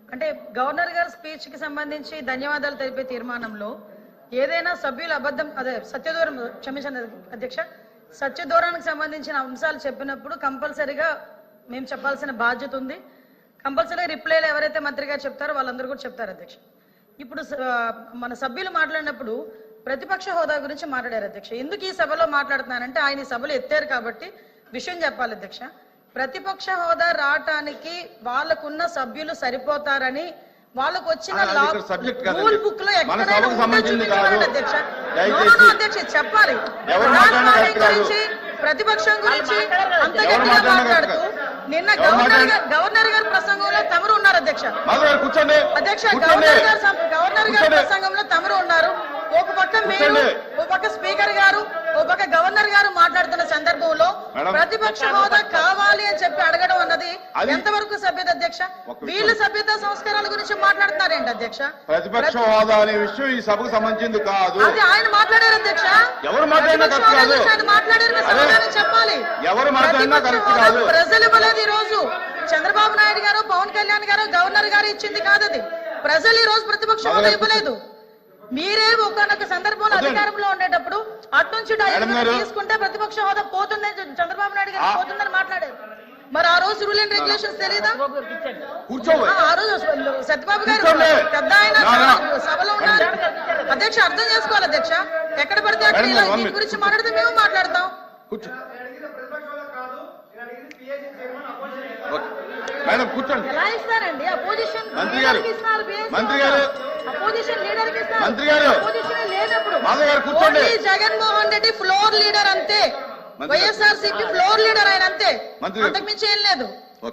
అంటే గవర్నర్ గారి స్పీచ్ కి సంబంధించి ధన్యవాదాలు తెలిపే తీర్మానంలో ఏదైనా సభ్యులు అబద్ధం అదే సత్యదూరం క్షమించండి అధ్యక్ష సత్యదూరానికి సంబంధించిన అంశాలు చెప్పినప్పుడు కంపల్సరీగా మేము చెప్పాల్సిన బాధ్యత ఉంది. కంపల్సరీగా రిప్లైలు ఎవరైతే మంత్రి గారు చెప్తారో వాళ్ళందరూ కూడా చెప్తారు అధ్యక్ష. ఇప్పుడు మన సభ్యులు మాట్లాడినప్పుడు ప్రతిపక్ష హోదా గురించి మాట్లాడారు అధ్యక్ష. ఎందుకు ఈ సభలో మాట్లాడుతున్నానంటే ఆయన ఈ సభలో ఎత్తారు కాబట్టి విషయం చెప్పాలి అధ్యక్ష. ప్రతిపక్ష హోదా రావటానికి వాళ్ళకున్న సభ్యులు సరిపోతారని వాళ్ళకు వచ్చిన రూల్ బుక్ లో అధ్యక్ష చెప్పాలి. గురించి ప్రతిపక్షం గురించి అంత గట్టిగా మాట్లాడుతూ నిన్న గవర్నర్ గారి ప్రసంగంలో తమరు ఉన్నారు అధ్యక్ష. అధ్యక్ష గవర్నర్ గారి ప్రసంగంలో తమరు ఉన్నారు. ఒక పక్క మీరు ఒక పక్క స్పీకర్ గారు ఒక పక్క గవర్నర్ గారు మాట్లాడుతున్న సందర్భంలో ప్రతిపక్ష హోదా కావాలి అని చెప్పి అడగడం అన్నది ఎంతవరకు సభ్యత అధ్యక్ష? వీళ్ళు సభ్యత సంస్కారాల గురించి మాట్లాడుతున్నారేంటి అధ్యక్ష? ప్రతిపక్ష హోదా అనే విషయం ఈ సభకు సంబంధించింది కాదు. అది ఆయన మాట్లాడారు అధ్యక్ష. ఎవరు మాట్లాడారు చెప్పాలి. ఎవరు మాట్లాడినా కరెక్ట్ కాదు. ప్రజలు ఇవ్వలేదు. ఈ రోజు చంద్రబాబు నాయుడు గారు పవన్ కళ్యాణ్ గారు గవర్నర్ గారు ఇచ్చింది కాదు. అది ప్రజలు ఈ రోజు ప్రతిపక్ష హోదా ఇవ్వలేదు. మీరే ఒకనొక సందర్భంలో అధికారంలో ఉండేటప్పుడు అటు నుంచి తీసుకుంటే ప్రతిపక్ష హోదా పోతుందని చంద్రబాబు నాయుడు గారు పోతుందని మాట్లాడారు. మరి ఆ రోజు రూల్ అండ్ రెగ్యులేషన్స్ తెలీదా? ఆ రోజు సత్యబాబు గారు పెద్ద ఆయన సభలో ఉన్నారు అధ్యక్ష. అర్థం చేసుకోవాలి అధ్యక్ష. ఎక్కడ పడితే అక్కడ దీని గురించి మాట్లాడితే మేము మాట్లాడతాం. ఎలా ఇస్తారండి అపోజిషన్ అపోజిషన్ లీడర్ కి ఇస్తారు. అపోజిషన్ లేనప్పుడు జగన్మోహన్ రెడ్డి ఫ్లోర్ లీడర్ అంతే. వైఎస్ఆర్సీపీ ఫ్లోర్ లీడర్ ఆయన అంతే. అంతకు మించి ఏం లేదు.